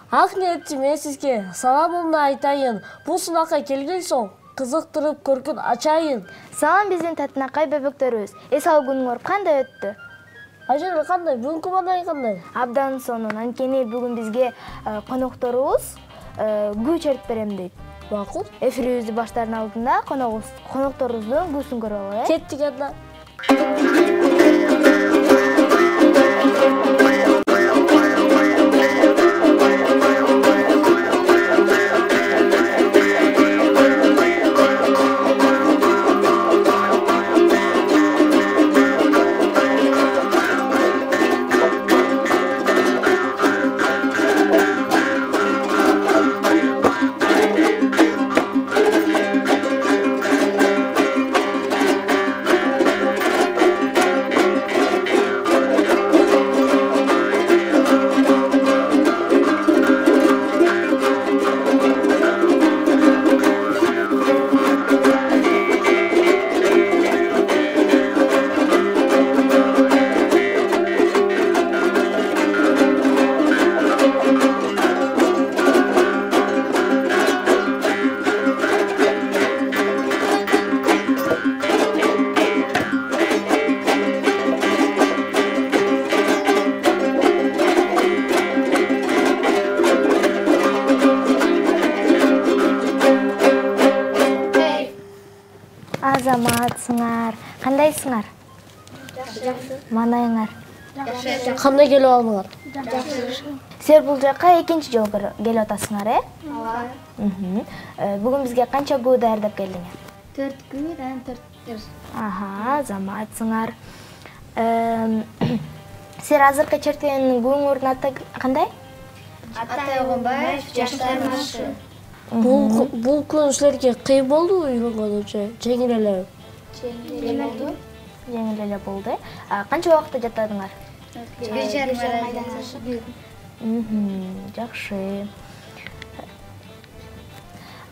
Акниетчи, мен сизге саламымды айтайын. Бул сынакка келген соң кызыктырып көркүн ачайын. Салам биздин татынакай бөбөктөрүбүз. Эс алуу күнүңөр кандай өттү? Ажар кандай? Бүгүнкү мындай кандай? Абдан сонун. Анткени бүгүн бизге конокторубуз күү чертип берем дейт. Макул. Эфирибизди баштаардын алдында конокторубуздун күүсүн көрүп алалы. Кеттик анда. Азаматсыңар, кандайсыңар? Жакшы. Маанайыңар? Кандай келип алдыңар? Жакшы. Силер бул жака экинчи жолу келип атасыңар, Ооба. Бүгүн бизге канча күү даярдап келдиңер? 4 күнүн 4 Аха, азаматсыңар. Силер азыркы черткен күүңөрдүн аты кандай? Атай Огонбаев, жаштар маршы. Бул күн силерге кыйын болдубу үйрөнгөнү же жеңил элеби? Жеңил эле болду. Канча убакытта жаттадыңар? 1,5 айдан ашык. Жакшы.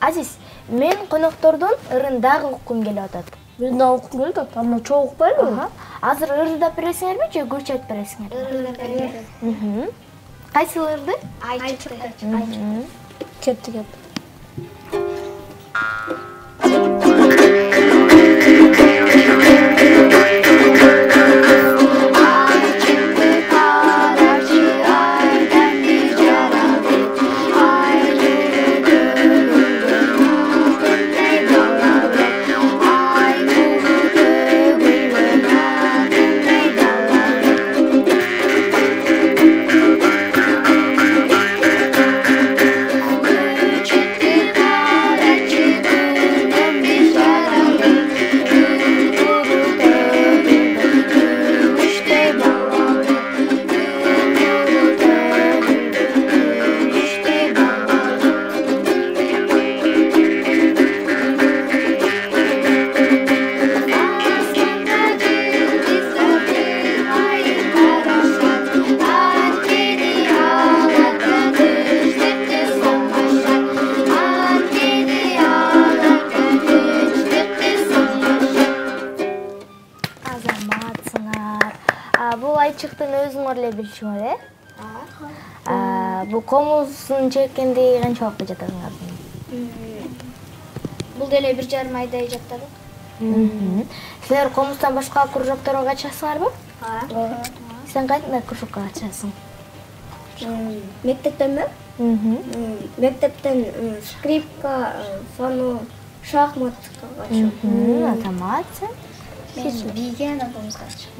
Азиз, мен коноктордун ырын дагы уккум келип атат. Мен да уккум келип атат, анда чоң укпайбы? Азыр ырдап бересиңерби же күү чертип бересиңерби? Кайсыл ырды? Айчыкты. Кеттик анда. Бул айчыктын өзүңөр эле билишиңер, Бул комузун чеккенде канча убакытта жаттадыңар? Бул деле 1,5 айдай жаттадык. Силер комуздан башка кружокторго катышасыңарбы? Ооба. Сен кандай кружокко катышасың? Мектептенби? Мектептен скрипка, фону, шахматка катышам. Азаматсың. Мен бийге комузга катышам.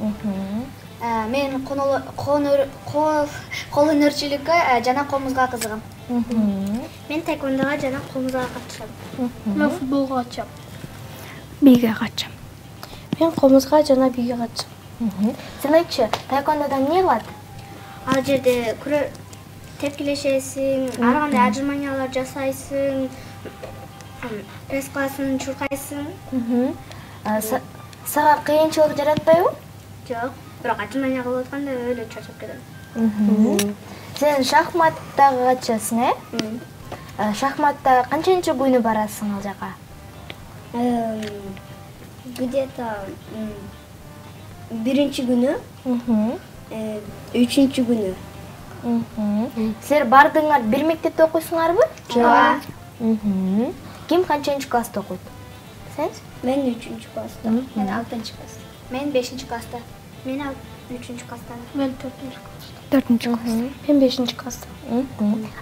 Мен кол өнөрчүлүккө жана комузга кызыгам. Мен таэквондого жана комузга катышам. Мен футболго катышам. Бийге катышам. Мен комузга жана бийге катышам. Сен айтчы, таэквондодон эмне кылат? Ал жерде тепкилешесиң, ар кандай отжиманиялар жасайсың, пресс кыласың, чуркайсың. Сага кыйынчылык жаратпайбы? Жок, бирок отжимания кылып атканда өлө чачып кетем. Сен шахматтагы катышасың, Шахматта канчанчы күнү барасың ал жака? Где-то биринчи күнү, үчүнчү күнү. Силер бардыңар бир мектепте окуйсуңарбы? Ооба. Ким канчынчы класста окуйт? Сен? Мен 3-чү класста. Мен 6-чы класста. Мен 5-чи класста. Мен 3-чү класста. Мен 4-чү класста. Мен 5-чи класста.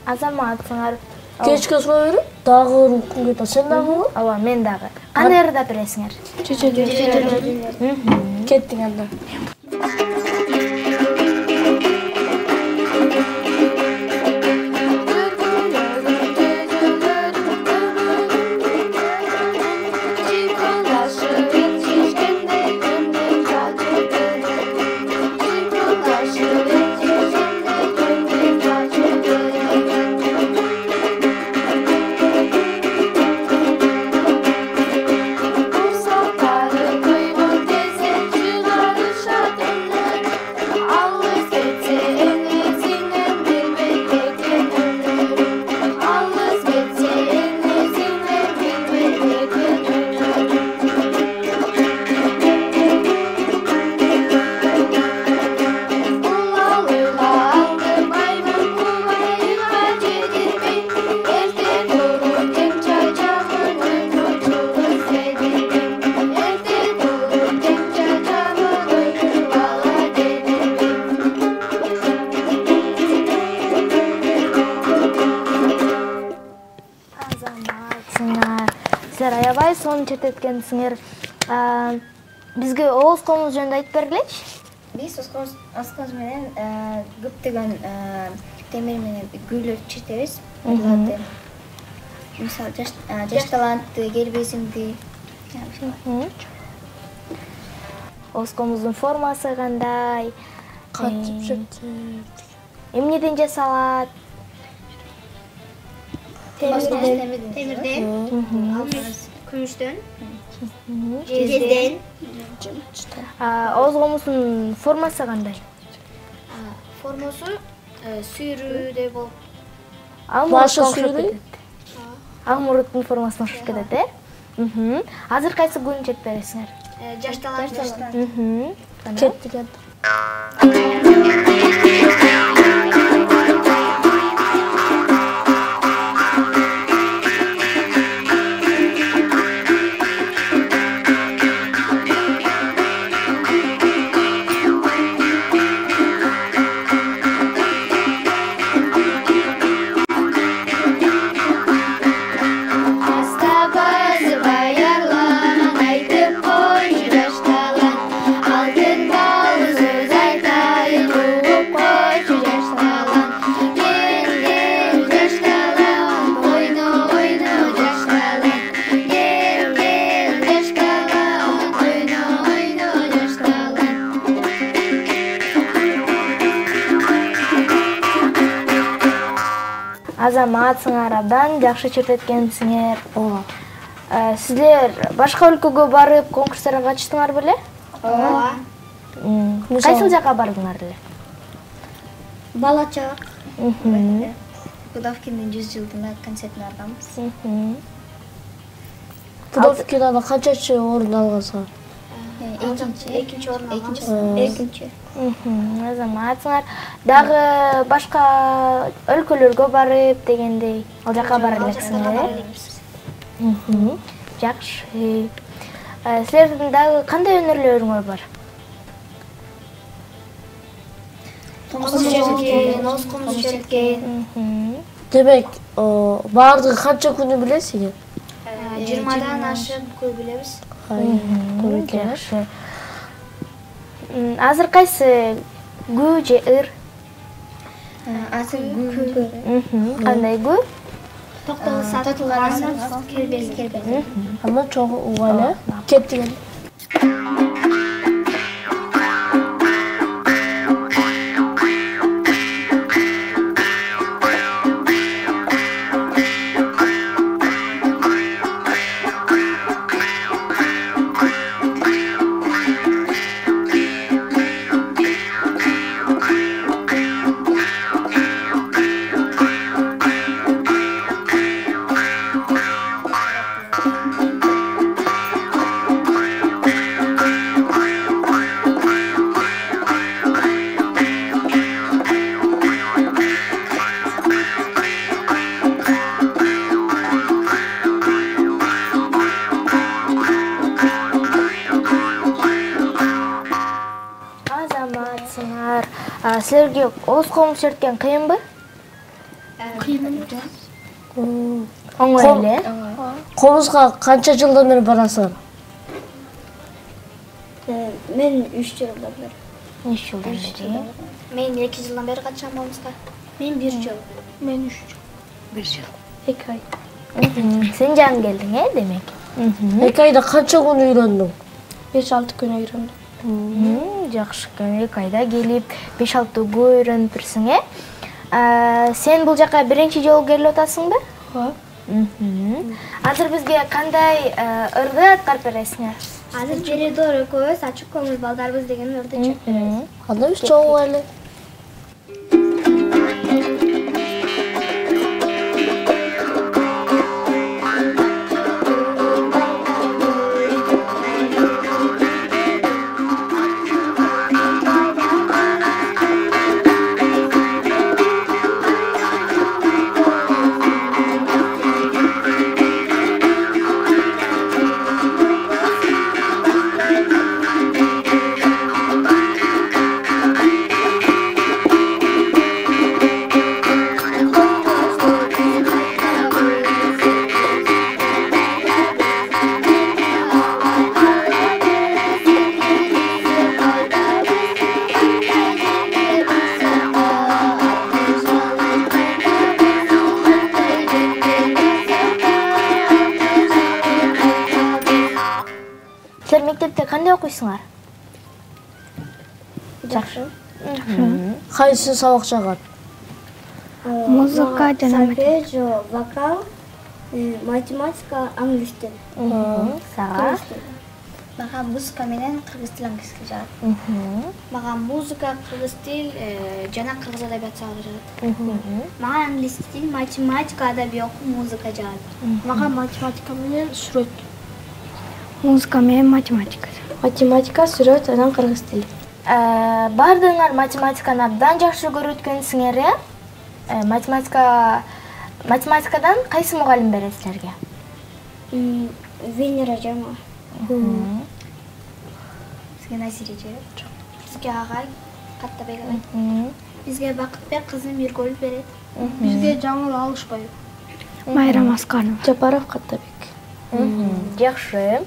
Азамат сыңар Кечке сууга берип, дагы рукун кетет. Сен дагы ооба, мен дагы. Кандай ырда бересиңер? кеттиң анда. Силер аябай сонун чертеткенсиңер. Бизге ооз комуз жөнүндө айтып бергилечи. Биз оскоз менен көптөгөн темир менен гүлдөр чертебиз. Мисалы жаш талантты, келбесимди. Ооз комуздун формасы кандай? Кантип чертет? Эмнеден жасалат? Темирден, күмүштөн, жезден. Ооз комуздун формасы кандай? Формосу сүйрүүдөй болуп. Башы сүйрүй? Амурдун формасына окшоп кетет, э? Азыр кайсы гүлүн чертип бересиңер? Жаш талант. Кеттик анда. Азамат сыңар абдан жакшы чертеткенсиңер. Ооба. Силер башка өлкөгө барып конкурстарга катыштыңар беле? Ооба. Кайсыл жака бардыңар эле? Бала чак. Пудовкиндин 100 жылдыгына концертине барганбыз. Пудовкинада канчачы орун алгансыңар? Экинчи орун. Экинчи. Азамат сыңар дагы башка өлкөлөргө барып дегендей, ал жака бара элексиңер, э? Жакшы. Силердин дагы кандай өнөрлөрүңөр бар? Комуз черткен, ооз комуз черткен. Демек, баардыгы канча күнү билесиңер? 20дан ашып көп билебиз. Жакшы. Азыр кайсы гү же ыр? Азыр гү. Кандай гү? Токтогул сатылган келбес. Анда чогуу угайлы. Кеттик. Силерге оз комуз черткен кыйынбы? Кыйын. Оңой эле. Комузга канча жылдан бери барасың? Мен 3 жылдан бeri. 3 жылдан бери. Мен 2 жылдан бeri качам комузга. Мен 1 жыл. Мен 3 жыл. 1 жыл. 2 ай. Сен жаңы келдиң, демек. 2 айда канча күн үйрөндүң? 5-6 күн үйрөндүм. Жакшы, 2 айда келип 5-6 күн үйрөнүп жүрсүң, Сен бул жака биринчи жолу келип атасыңбы? Ооба. Азыр бизге кандай ырды аткарып бересиңер? Азыр Передор экөөбүз ачык көңүл балдарбыз деген ырды чыктı. Анда биз чогуу эле. Силер мектепте кандай окуйсуңар? Жакшы. Кайсы сабак жагат? Музыка жана Сольфеджио, вокал, математика, англис тил. Сага? Мага музыка менен кыргыз тил англиски жагат. Мага музыка, кыргыз тил жана кыргыз адабият сабагы жагат. Мага англис тил, математика, адабият окуу, музыка жагат. Мага математика менен сүрөт. Музыка менен математика. Математика, сүрөт, анан кыргыз тили. Бардыңар математиканы абдан жакшы көрүп өткөнсүңөр, Математикадан кайсы мугалим берет силерге? Венера жама. Бизге Назире берет. Бизге агай Каттабек агай. Бизге Бакытбек кызы Миргөл берет. Бизге Жаңыл Алышбаев. Майрам Асканова. Жапаров Каттабек. Жакшы.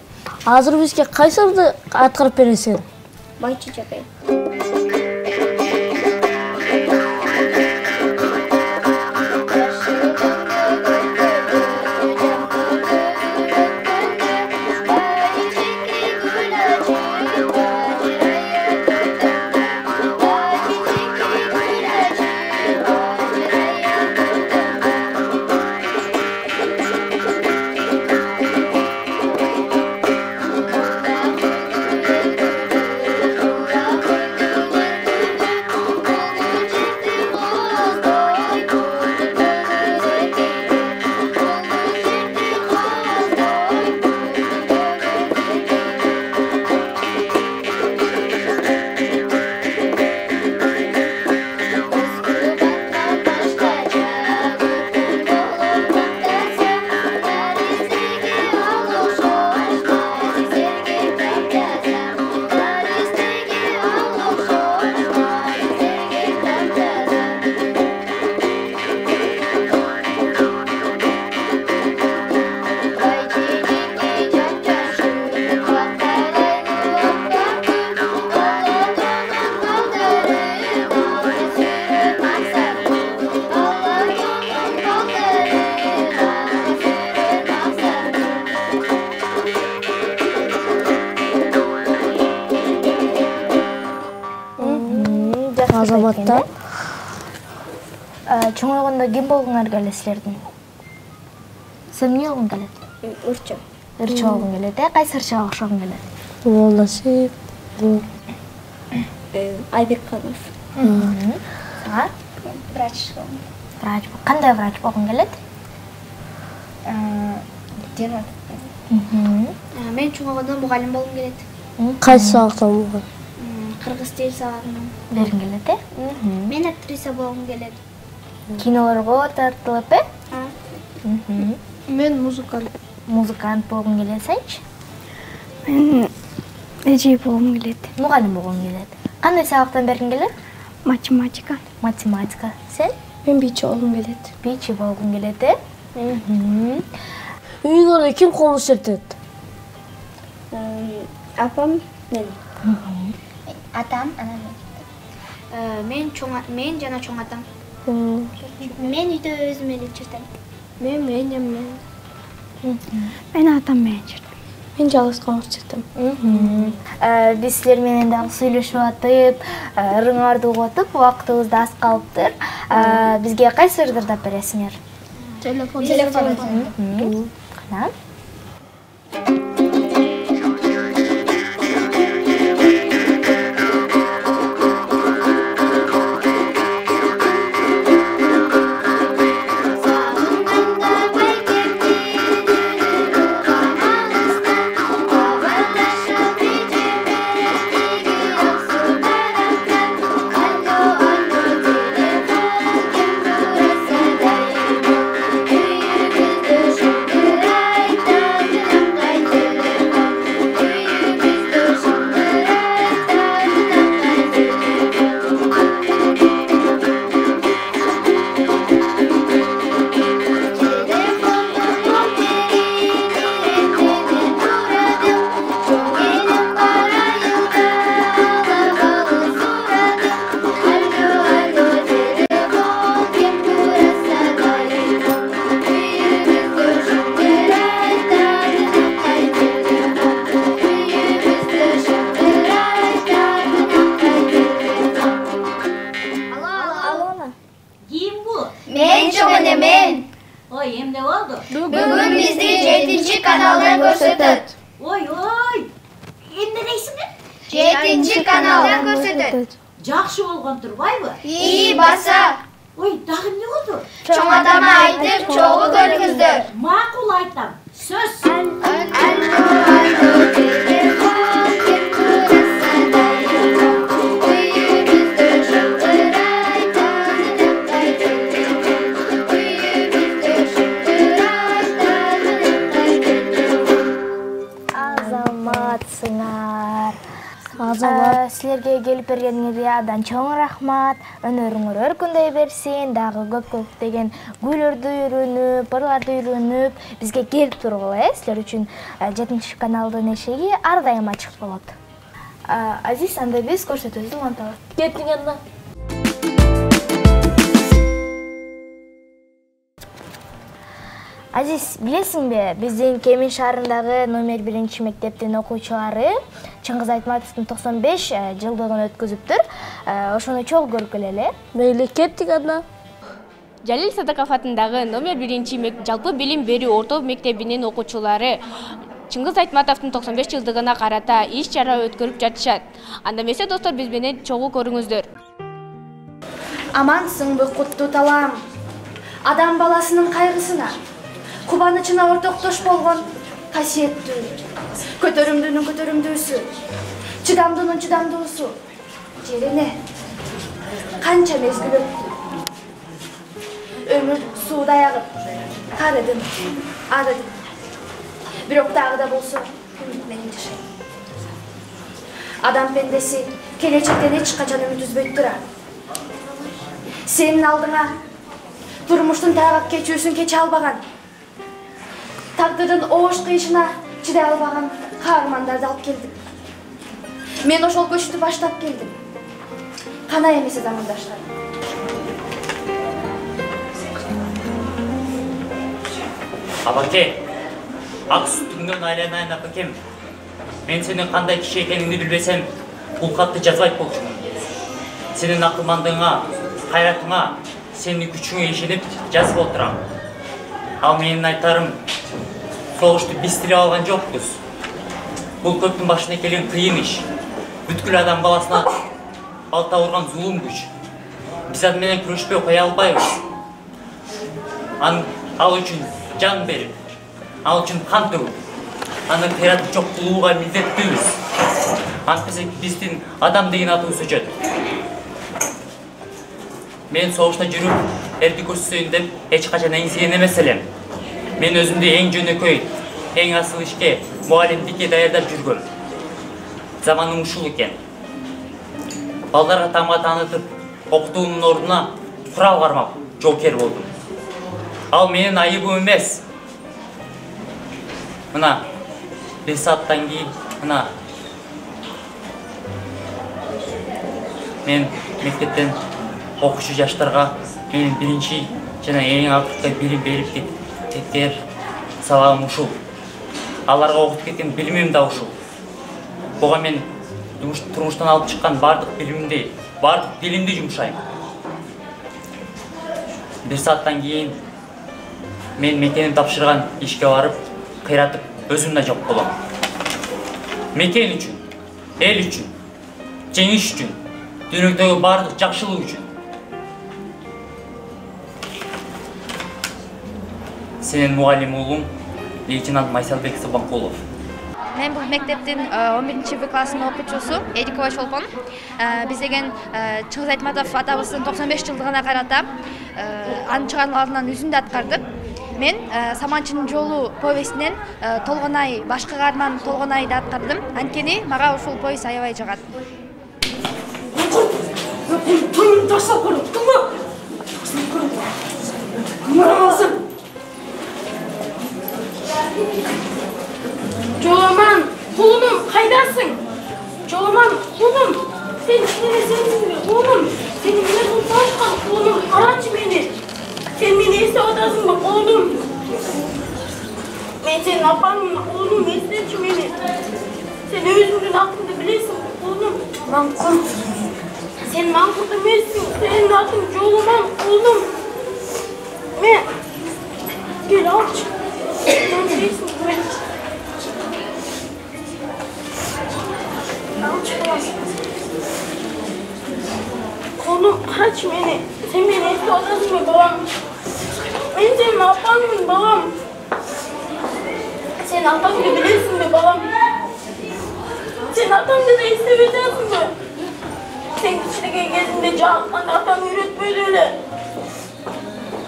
Азыр бизге кайсы ырды аткарып бересиң? Байчы жапай. Азаматта. Чоңойгондо ким болгуңар келет силердин? Сен эмне болгуң келет? Ырчы. Ырчы болгуң келет, кайсы ырчыга окшогуң келет? Волосип. Айбекканов. Сага? Врач. Врач. Кандай врач болгуң келет? Мен чоңойгондо мугалим болгум келет. Кайсы сабактан болгон? Кыргыз тил сабагынан. Бергиң келет, Мен актриса болгум келет. Кинолорго тартылып, Мен музыкант. Музыкант болгуң келет, сенчи? Мен эже болгум келет. Мугалим болгуң келет. Кандай сабактан бергиң келет? Математика. Математика. Sen? Мен бийчи болгум келет. Бийчи болгуң келет, э? Үйүңөрдө ким комуз чептет? Апам, мен. Атам, анам. Мен жана чоң атам. Мен үйдө өзүм эле чертем. Мен атам менен чертем. Мен жалгыз комуз чертем. Биз силер менен дагы сүйлөшүп атып, ырыңарды угуп атып, убактыбыз да аз калыптыр. Бизге кайсы ырдырдап бересиңер? Телефон. Кана? Oy, emne oldu? Bugün bizi 7. kanaldan ko'rsatadi. Oy, emne deysizmi? 7. kanaldan ko'rsatadi. Жақсы болған тұрбайбы? İyi basa. Oy, дағы не oldu? Çoğ adama aytып, çoğu көріңіздер. Мақұл айтам. Söz. Силерге келип бергениңерге абдан чоң рахмат. Өнөрүңөр өркүндөй берсин, дагы көп деген гүйлөрдү үйрөнүп, ырларды үйрөнүп, бизге келип тургула, силер үчүн 7 каналдын эшиги ар дайым ачык болот. Азиз, анда биз көрсөтүүбүздү улантабыз. Кеттиң анда. Азиз, билесиңби, биздин Кемин шаарындагы номер 1 мектептин окуучулары Чыңгыз Айтматовдун 95 жылдыгын өткөзүптүр. Ошону чогуу көргүлө эле. Мейли, кеттик анда. Жалил Садыков атындагы номер 1 жалпы билим берүү орто мектебинин окуучулары Чыңгыз Айтматовдун 95 жылдыгына карата иш-чара өткөрүп жатышат. Анда эмесе достор, биз менен чогуу көрүңүздөр. Амансыңбы куттуу талаам, адам баласынын кайгысына, кубанычына ортоктош болгон касиеттүү, көтөрүмдүүнүн көтөрүмдүүсү, чыдамдуунун чыдамдуусу, жерине канча мезгил өттү. Өмүр суудай агып, карыдым, арыдым. Бирок дагы да болсо, менин жашайм. Адам пендеси келечектен эч качан үмүт үзбөйт турар. Сенин алдыңа турмуштун тайгак кечүүсүн кече албаган, тагдырдын оош кыйышына чыдай албаган каармандарды алып келдим. Мен ошол көчтү баштап келдим. Кана эмесе замандаштар. Абаке, ак сүтүңдөн айланайын апакем. Мен сенин кандай киши экениңди билбесем, бул катты жазбайт болчумун. Сенин акылмандыгыңа, кайратыңа, сенин күчүңө ишенип жазып отурам. Ал менин айтарым, согушту биз тилеп алган жокпуз. Бул көптүн башына келген кыйын иш. Бүткүл адам баласына балта урган зулум күч. Биз ал менен күрөшпөй кое албайбыз. Ал үчүн жан берип, ал үчүн кан төгүп, аны кыйратып жок кылууга милдеттүүбүз. Антпесе биздин адам деген атыбыз өчөт. Мен согушта жүрүп, эрди көрсөтөйүн деп эч качан эңсеген эмес элем. Мен өзүмдү эң жөнөкөй, эң асыл ишке, мугалимдикке даярдап жүргөм. Заманым ушул экен. Балдарга тамга таанытып, окутуунун ордуна курал кармап жоокер болдум. Ал менин айыбым эмес. Мына 5 сааттан кийин мен мектептен окуучу жаштарга менин биринчи жана эң акыркы билим берип кеткен сабагым ушул. Аларга окутуп кеткен билимим да ушул. Буга мен турмуштан алып чыккан бардык билимди, бардык дилимди жумшайм. 1 сааттан кийин мен мекеним тапшырган ишке барып, кыйратып өзүм да жок болом. Мекен үчүн, эл үчүн, жеңиш үчүн, дүйнөдөгү бардык жакшылык үчүн. Сенин мугалим уулуң лейтенант Майсалбек Субанкулов. Мен бұл мектептің 11-ші В классының оқучусу Эдикова Чолпон. Біз деген Чыңгыз Айтматов атабыздын 95 жылдығына карата анын чыгармаларынан үзүндү аткарды. Мен Саманчынын жолу повестинен Толгонай, башкы каарман Толгонайды аткардым. Анткени мага ушул повесть аябай жагат. Jolaman, kulunum, kaydasın? Jolaman, kulunum, sen neresindir, kulunum? Seni bile tutmuşkan, kulunum, araç beni. Sen beni iste odasın mı, kulunum? Ben senin apanım, kulunum, isteçi beni. Sen özümün aklını bilesin, kulunum. Mankurt. Sen mankurt emesin, senin adın Jolaman, kulunum. Ben, gel aç. Sen bilirsin, ben. Oğlum kaç beni. Sen beni eski odasın mı babam? Ben senin apanım babam. Sen atan gibi bilirsin mi babam? Sen atan da istemeyeceksin mi? Sen küçülükken gezinde cağatlan atan üretmedi öyle.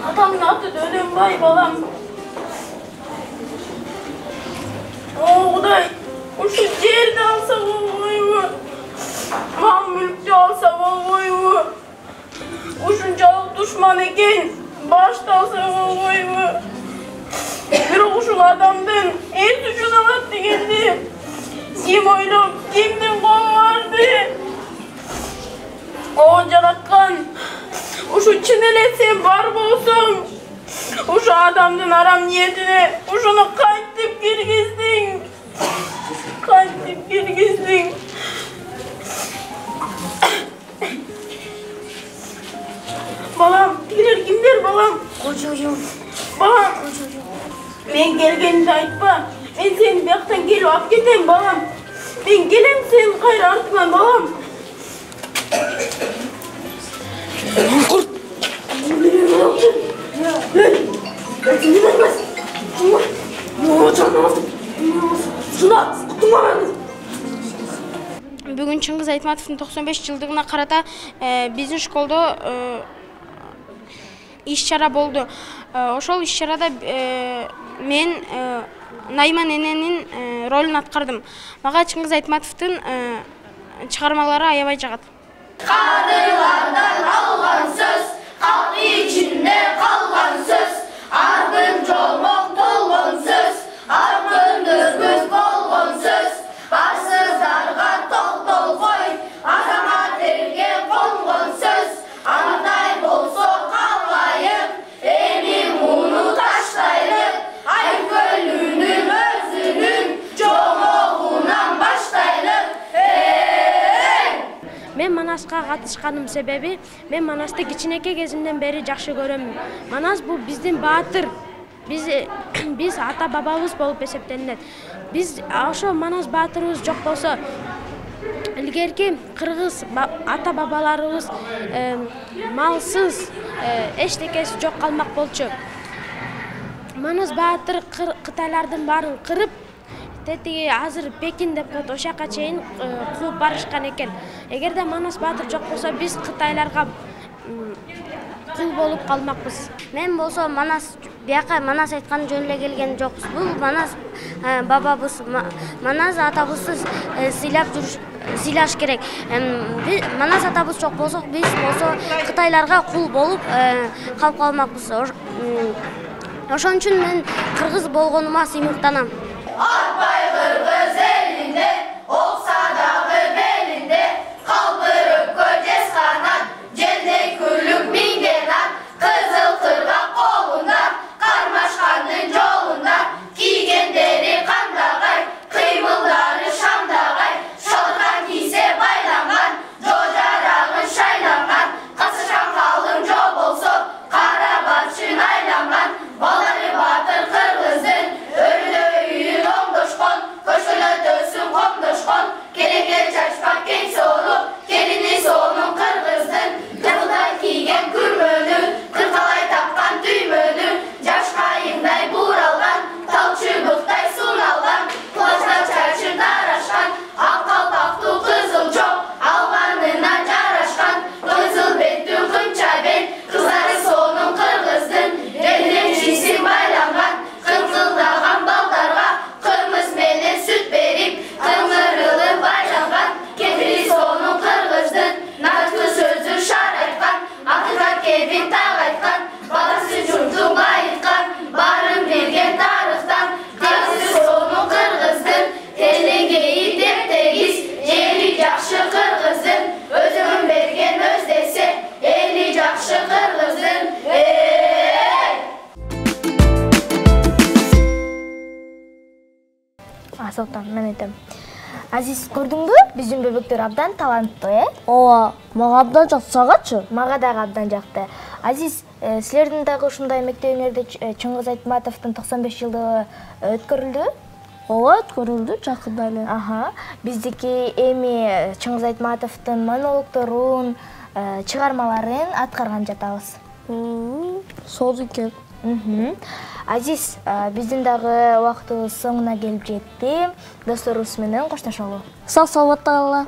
Atamın adı da öyle mi vay babam? Oğday. Şu ciğerde alsa oğlayımı, mal mülkçe alsa oğlayımı, uşuncalık düşman eken, başta alsa oğlayımı, bir uşun adamdan el suçuna attı geldi. Kim oylap, kimden kol vardı? O caratkan, uşu çinelesen var olsun, uşu adamdan aram niyetine, uşunu kayıtıp girgizdin. Kalbim girgizsin. Balam, bilir kimdir balam? Kocuğum. Balam. Ben gelgenini aytma. Ben seni bir yaktan gelip alıp gideyim balam. Ben gelem senin gayrı artman balam. Kurt. Ben seni vermez. Ne canım aldım. Şuna, kutuma verdim. Бүгін Чыңгыз Айтматовтың 95 жылдығына қарата біздің школда иш-чара болды. Ошол иш-чарада мен Найман эненин ролун аткардым. Мага Чыңгыз Айтматовтың чыгармалары аябай жагат. Кадырлардан алган сөз, калк ичинде калган сөз, ардын жолмок толгон сөз, аркын өзгөз болгон сөз, арсыздарга токтол кой, азамат элге конгон сөз, андай болсо калайык, эми муну таштайлык, айкөлүнүн өзүнүн жомогунан баштайлык. Мен Манаска катышканым себеби, мен Манасты кичинекей кезимден бери жакшы көрөм. Манас бул биздин баатыр. Biz ata babamız bolup eseplenет. Biz ошо Манас баатырыбыз жок болсо, илгерки кыргыз ата бабаларыбыз малсыз, эчтекеси жок калмак болчу. Манас баатыр Кытайлардын баарын кырып, тетиги азыр Пекин деп коет, ошака чейин кууп барышкан экен. Эгерде Манас баатыр жок болсо, биз Кытайларга кул болуп калмакпыз. Мен болсо Манас бияка Манас айткан жөн эле келген жокпуз. Бул Манас бабабыз, Манас атабызды сыйлаш керек. Манас атабыз жок болсок, биз болсо Кытайларга кул болуп калып калмакпыз. Ошон үчүн мен кыргыз болгонума сыймыктанам. Atbay kırgız elinde, olsa dağı belinde, kaldırıp koces kanat, cende küllük mingenat, kızıl kırgak kolunda, karmaşkanın yolunda, giygenderi kandagay, kıymılları şamdagay, şalkan giyse baylangan, jojarağın şaylangan, kasışan kalın job olsa, kara barçın aylangan, baları batır kırgızın, ölü döyüyün omdoşkon, koşkuna dövsün komdoşkon, gelenler çarşpak genç olup, gelini sonun kırgızdın, kırgıdan giygen kürmönü, kırkalay tapkan düğmönü, caşkayınday buralgan, tal çubukтай sunalgan, kulaçlar çarşı daraşkan, ak kalpaktu kızıl çok, alganına caraşkan, kızıl bettün kınça ben, kızları sonun kırgızdın, renler çisin baylangan, kırkıldagan baldarga, kırmız menen süt berip, kırmırılı baylangan, ketiri sonun kırgızdın, nartı sözü şar aytkan, atıkat kebin tağ aytkan, balası jurtun aytkan, barın bergen tarıktan, diyası sonun kırgızdın, telegeyi dep tegiz, eli jakşı kırgızdın, özümün bergen özdese, eli jakşı kırgızdın, Sultan, мен айтам. Азиз, көрдүңбү? Биздин бөбөктөр абдан таланттуу, Ооба, мага абдан жакты, сагачы? Мага дагы абдан жакты. Азиз, силердин дагы ушундай мектебиңерде Чыңгыз Айтматовдун 95 жылдыгы өткөрүлдү? Ооба, өткөрүлдү жакында эле. Биздики эми Чыңгыз Айтматовдун монологдорун, чыгармаларын аткарган жатабыз. Сол экен. Азиз, биздин дагы убактыбыз соңуна келип жетти. Досторубуз менен коштошолу. Сак саламатта калгыла.